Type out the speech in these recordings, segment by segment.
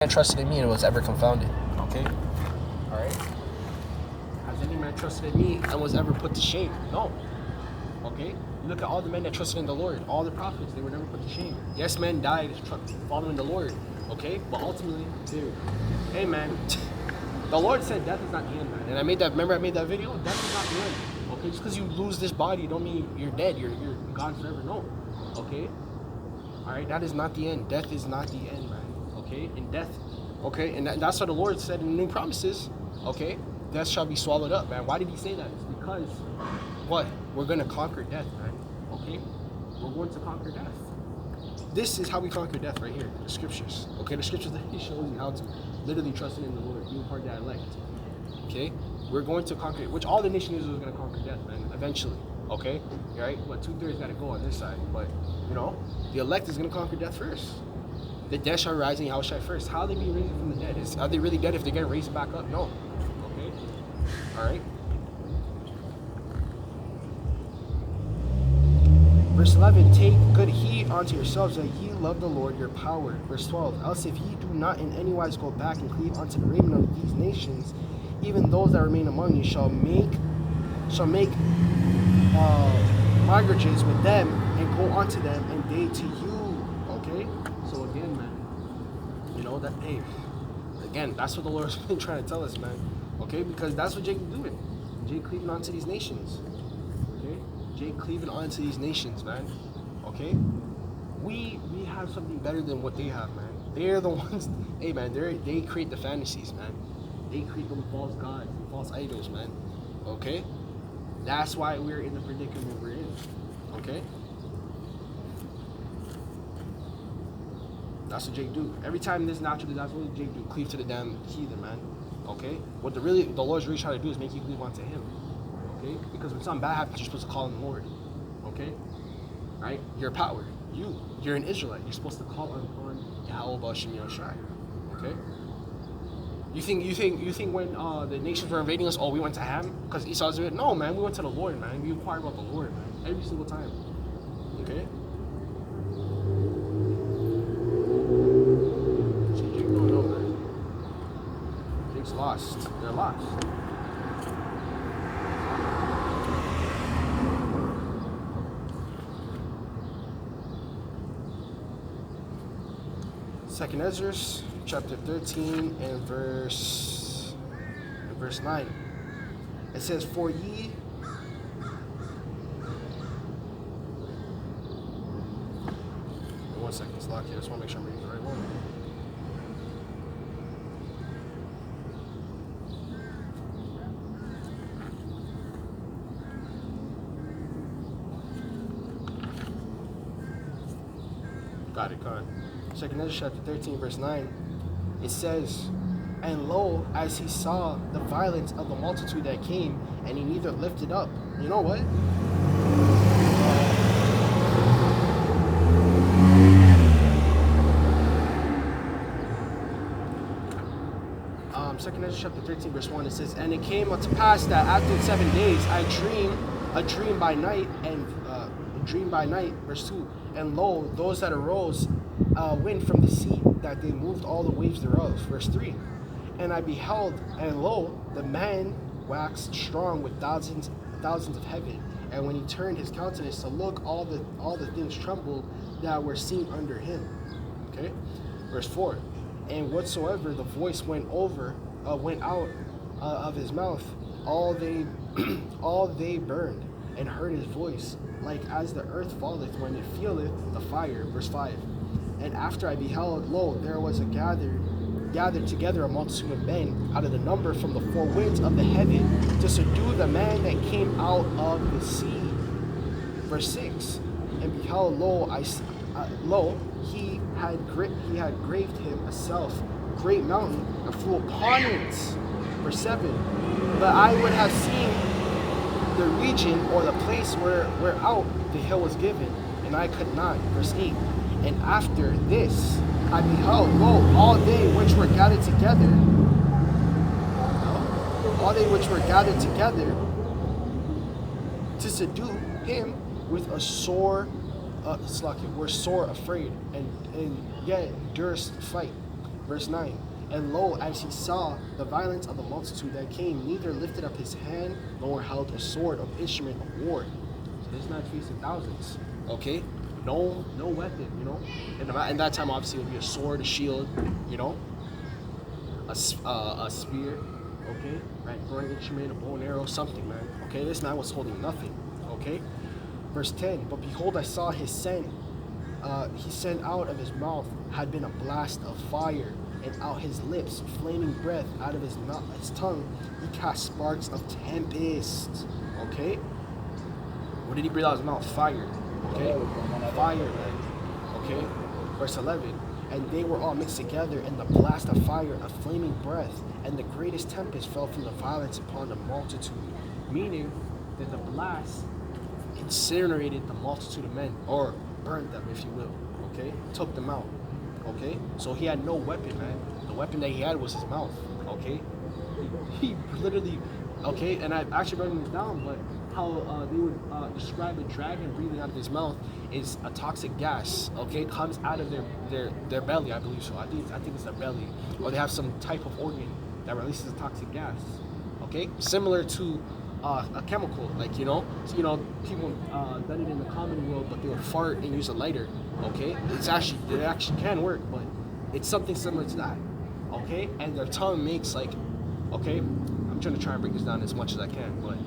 man trusted in me and was ever confounded. Okay? Alright? Has any man trusted in me and was ever put to shame? No. Okay? Look at all the men that trusted in the Lord. All the prophets, they were never put to shame. Yes, men died following the Lord. Okay? But ultimately, dude, hey man, the Lord said death is not the end, man. And I made that video? Death is not the end. Okay? Just because you lose this body don't mean you're dead. You're gone forever. No. Okay? Alright? That is not the end. Death is not the end, man. Okay? And death, okay? And that's what the Lord said in the new promises. Okay? Death shall be swallowed up, man. Why did he say that? It's because, what? We're going to conquer death, man. Okay? We're going to conquer death. This is how we conquer death right here. The scriptures. Okay? The scriptures that he shows you how to literally trust in the Lord. Being part of that elect. Okay? We're going to conquer it. Which all the nation of Israel is going to conquer death, man. Eventually. Okay? Right? What? 2/3 got to go on this side. But, you know, the elect is going to conquer death first. The dead shall rise in Yahawashi first. How are they being raised from the dead? Are they really dead if they're getting raised back up? No. Okay? Alright? Verse 11, take good heed unto yourselves that ye love the Lord your power. Verse 12, else if ye do not in any wise go back and cleave unto the raiment of these nations, even those that remain among you shall make migrages with them and go unto them and they to you. Okay? So again, man, you know that, hey, again, that's what the Lord's been trying to tell us, man. Okay? Because that's what Jacob doing. Jake cleaving onto these nations. Okay? Jake cleaving onto these nations, man. Okay? We have something better than what they have, man. They're the ones, hey, man, they create the fantasies, man. They create them false gods and false idols, man. Okay? That's why we're in the predicament we're in. Okay? That's what Jake do. Every time this naturally, that's what Jake do. Cleave to the damn heathen, man. Okay? What the Lord's really trying to do is make you cleave onto him. Okay? Because when something bad happens, you're supposed to call on the Lord. Okay? Right? Your power. You're an Israelite. You're supposed to call on Yahawah, Sham, okay? You think when the nations were invading us, oh, we went to Ham because Esau's doing it? No, man, we went to the Lord, man. We inquired about the Lord, man, every single time. Okay? See, Jake don't know, man. Jake's lost. They're lost. Second Ezra, chapter 13 and verse 9. It says, for ye one second, it's locked here. I just want to make sure I'm reading the right one. Got it, got it. Second Ezra chapter 13, verse 9, it says, and lo, as he saw the violence of the multitude that came, and he neither lifted up. You know what? Second Ezra chapter 13, verse 1, it says, and it came to pass that after 7 days I dreamed a dream by night, verse 2, and lo, those that arose wind from the sea, that they moved all the waves thereof. Verse 3, and I beheld, and lo, the man waxed strong with thousands of heaven, and when he turned his countenance to look, all the things trembled that were seen under him. Okay? Verse 4, and whatsoever the voice went out of his mouth, all they burned, and heard his voice, like as the earth falleth when it feeleth the fire. Verse 5, and after I beheld, lo, there was gathered together a multitude of men out of the number from the four winds of the heaven to subdue the man that came out of the sea. Verse 6, and behold, lo, he had graved him a great mountain and flew upon it. Verse 7, but I would have seen the region or the place where out the hill was given, and I could not. Verse 8, and after this I beheld, lo, all they which were gathered together, to subdue him with a sore were sore afraid, and yet durst fight. Verse 9. And lo, as he saw the violence of the multitude that came, neither lifted up his hand nor held a sword of instrument of war. So this man facing thousands. Okay? No weapon, you know? And in that time, obviously, it would be a sword, a shield, you know? A spear, okay? Right? Throwing instrument, a bow and arrow, something, man. Okay? This man was holding nothing. Okay? Verse 10. But behold, I saw he sent out of his mouth had been a blast of fire, and out his lips flaming breath, out of his mouth, his tongue he cast sparks of tempest. Okay? What did he breathe out of his mouth? Fire. Okay? Fire, man. Okay? Verse 11. And they were all mixed together in the blast of fire, a flaming breath, and the greatest tempest fell from the violence upon the multitude. Meaning that the blast incinerated the multitude of men, or burned them, if you will. Okay? Took them out. Okay? So he had no weapon, man. The weapon that he had was his mouth. Okay? He literally, okay, and I've actually written this down, but how they would describe a dragon breathing out of his mouth is a toxic gas, okay, comes out of their belly, I believe so. I think it's their belly, or they have some type of organ that releases a toxic gas, okay, similar to a chemical, like people done it in the common world, but they would fart and use a lighter, okay. It actually can work, but it's something similar to that, okay. And their tongue makes like, okay, I'm trying to break this down as much as I can, but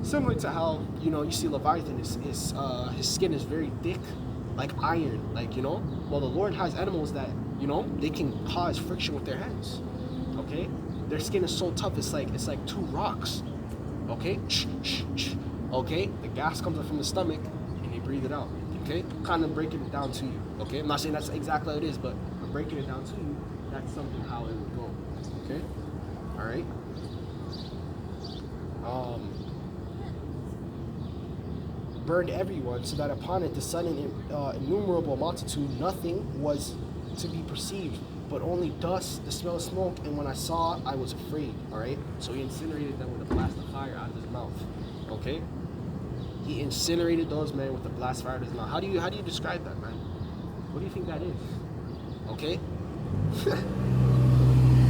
similar to how, you see Leviathan, his skin is very thick, like iron, well, the Lord has animals that, they can cause friction with their hands, okay? Their skin is so tough, it's like two rocks, okay? Okay? The gas comes up from the stomach, and they breathe it out, okay? Kind of breaking it down to you, okay? I'm not saying that's exactly how it is, but I'm breaking it down to you. That's something how it would go, okay? All right? Burned everyone, so that upon it the sudden innumerable multitude, nothing was to be perceived, but only dust, the smell of smoke. And when I saw, I was afraid. All right, so he incinerated them with a blast of fire out of his mouth. Okay, he incinerated those men with a blast of fire out of his mouth. How do you describe that, man? What do you think that is? Okay,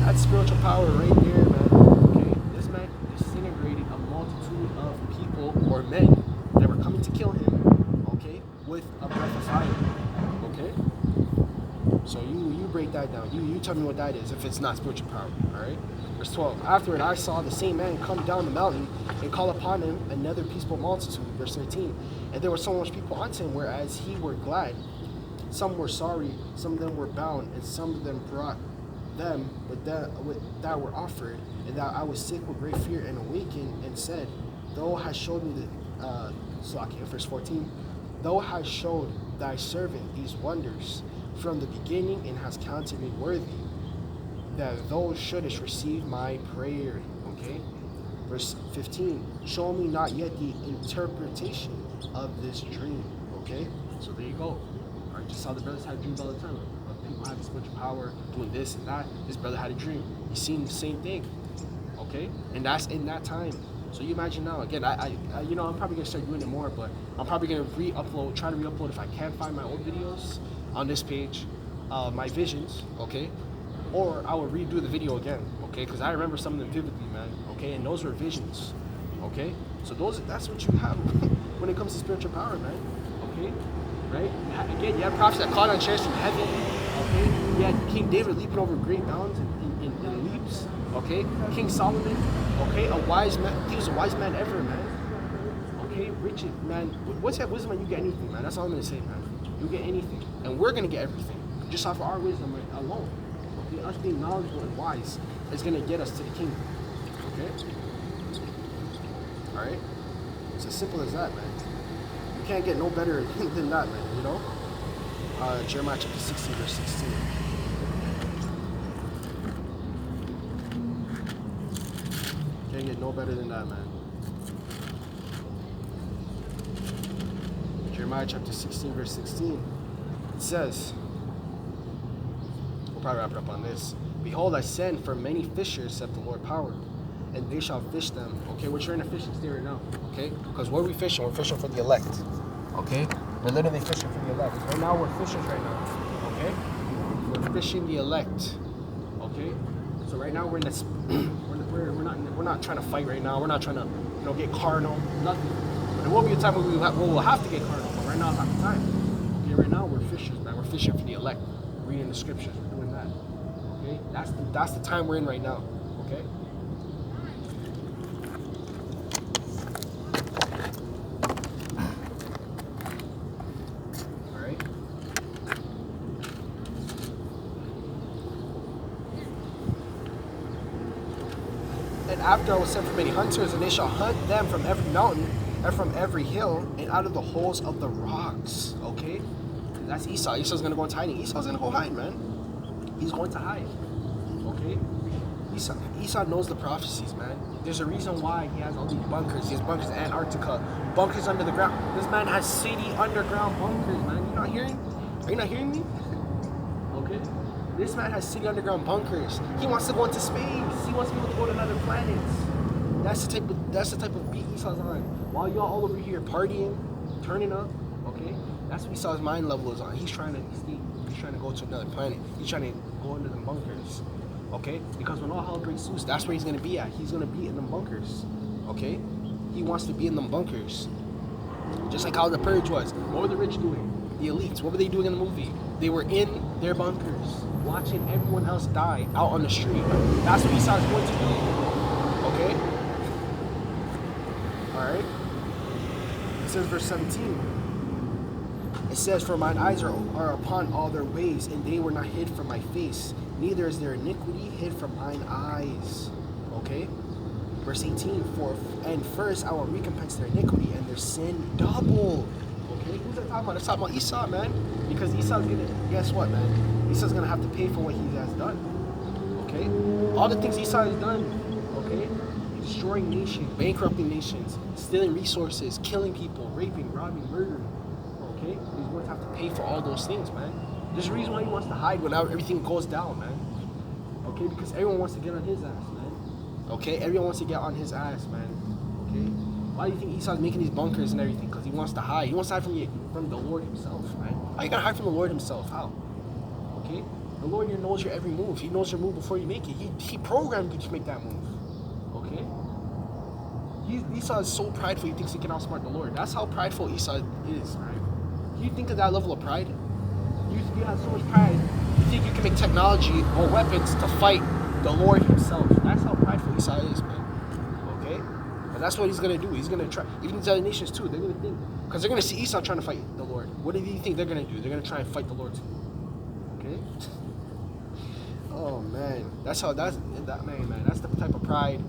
that's spiritual power right there, man. Okay, this man disintegrated a multitude of people or men that were coming to kill him, okay, with a breath of fire, okay? So you break that down. You tell me what that is, if it's not spiritual power, all right? Verse 12, afterward I saw the same man come down the mountain and call upon him another peaceful multitude. Verse 13, and there were so much people unto him, whereas he were glad. Some were sorry, some of them were bound, and some of them brought them with that were offered, and that I was sick with great fear and awakened and said, thou hast showed me the verse 14, thou hast showed thy servant these wonders from the beginning, and hast counted me worthy that thou shouldest receive my prayer. Okay, verse 15, show me not yet the interpretation of this dream. Okay, so there you go. All right, just how the brothers had dreams all the time. People having spiritual power, doing this and that. This brother had a dream. He's seen the same thing. Okay, and that's in that time. So you imagine now, again, I'm probably gonna start doing it more, but I'm probably gonna try to re-upload if I can find my old videos on this page, my visions, okay? Or I will redo the video again, okay? Because I remember some of them vividly, man, okay? And those were visions, okay? So that's what you have when it comes to spiritual power, man, okay? Right? Again, you have prophets that caught on chairs from heaven, okay? You had King David leaping over great mountains in leaps, okay? King Solomon, okay? A wise man. He was a wise man ever, man. Okay? Richard, man. What's that wisdom, man? You get anything, man. That's all I'm going to say, man. You get anything. And we're going to get everything. Just off of our wisdom alone. Okay? Us being knowledgeable and wise is going to get us to the kingdom. Okay? Alright? It's as simple as that, man. You can't get no better than that, man. You know? Jeremiah chapter 16, verse 16. Can't get no better than that, man. Jeremiah chapter 16, verse 16. It says, we'll probably wrap it up on this. Behold, I send for many fishers, saith the Lord power, and they shall fish them. Okay, we're trying to fish and stay right now. Okay? Because what are we fishing? We're fishing for the elect. Okay? We're literally fishing for the elect. Right now we're fishers right now. Okay? We're fishing the elect. Okay. So right now we're in this. we're not trying to fight right now. We're not trying to get carnal. Nothing. But there will be a time when we'll have to get carnal. But right now is not the time. Okay. Right now we're fishers, man. We're fishing for the elect. Reading the scriptures. We're doing that. Okay. That's the time we're in right now. Okay. And after I was sent for many hunters, and they shall hunt them from every mountain and from every hill and out of the holes of the rocks. Okay? That's Esau. Esau's going to go into hiding. Esau's going to go hide, man. He's going to hide. Okay? Esau knows the prophecies, man. There's a reason why he has all these bunkers. He has bunkers in Antarctica, bunkers under the ground. This man has city underground bunkers, man. You not hearing? Are you not hearing me? Okay? This man has city underground bunkers. He wants to go into space. He wants to be able to go to another planets. That's the type of beat Esau's on. While y'all all over here partying, turning up, okay? That's what Esau's mind level is on. He's trying to escape. He's trying to go to another planet. He's trying to go into the bunkers. Okay? Because when all hell breaks loose, that's where he's gonna be at. He's gonna be in the bunkers. Okay? He wants to be in the bunkers. Just like how the purge was. What were the rich doing? The elites, what were they doing in the movie? They were in their bunkers, watching everyone else die out on the street. That's what Esau's going to do. Okay? Alright? It says verse 17. It says, for mine eyes are upon all their ways, and they were not hid from my face. Neither is their iniquity hid from mine eyes. Okay? Verse 18. And first I will recompense their iniquity and their sin double. Okay? Who's that talking about? It's talking about Esau, man. Because Esau's gonna, guess what, man? Esau's gonna have to pay for what he has done. Okay? All the things Esau has done, okay? Destroying nations, bankrupting nations, stealing resources, killing people, raping, robbing, murdering. Okay? He's going to have to pay for all those things, man. There's a reason why he wants to hide when everything goes down, man. Okay? Because everyone wants to get on his ass, man. Okay? Everyone wants to get on his ass, man. Okay? Why do you think Esau's making these bunkers and everything? Because he wants to hide. He wants to hide from the Lord himself, man. How you gonna hide from the Lord himself? How? Okay? The Lord knows your every move. He knows your move before you make it. He programmed you to make that move. Okay? Esau is so prideful he thinks he can outsmart the Lord. That's how prideful Esau is, right? You think of that level of pride? You have so much pride, you think you can make technology or weapons to fight the Lord himself. That's how prideful Esau is, man. Okay? But that's what he's going to do. He's going to try. Even the other nations, too, they're going to think. Because they're going to see Esau trying to fight the Lord. What do you think they're going to do? They're going to try and fight the Lord, too. Okay? Oh, man. That's the type of pride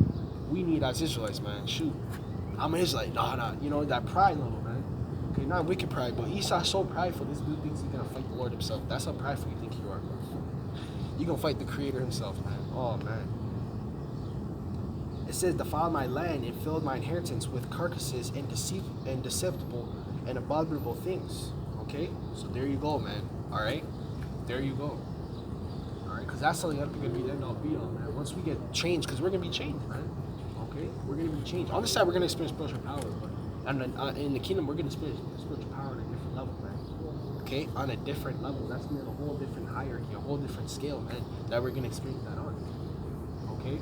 we need as Israelites, man. Shoot. I'm an Israelite. Nah. You know, that pride level, man. Okay, not wicked pride, but Esau's so prideful. This dude thinks he's going to fight the Lord himself. That's how prideful you think you are, bro. You're going to fight the Creator himself, man. Oh, man. It says, defiled my land and filled my inheritance with carcasses and deceptible and abominable things. Okay? So there you go, man. Alright? There you go. Alright? Because that's something that's going to be the end all be all, man. Once we get changed, because we're going to be changed, man. Okay? We're going to be changed. On the side, we're going to experience spiritual power, but in the kingdom, we're going to experience spiritual power on a different level, man. Okay? On a different level. That's going to be a whole different hierarchy, a whole different scale, man, that we're going to experience that on. Okay?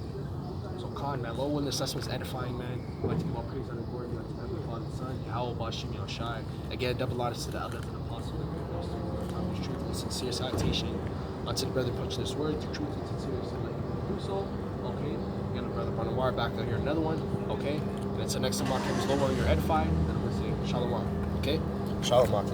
So, Khan, man, Lord, when this lesson was edifying, man, I'd like to give all praise and glory to the Father and Son, Yahawah, Yahawashi. Again, double honors to the elders and apostles, the truth and sincere salutation unto the brother punch this word, the truth and sincerity, like do so. Okay? Again, brother Banawar back out here, another one. Okay? And until next time, Mark, Lord, you're edifying, and I'm going to say, Shalom. Okay? Shalom, Mark.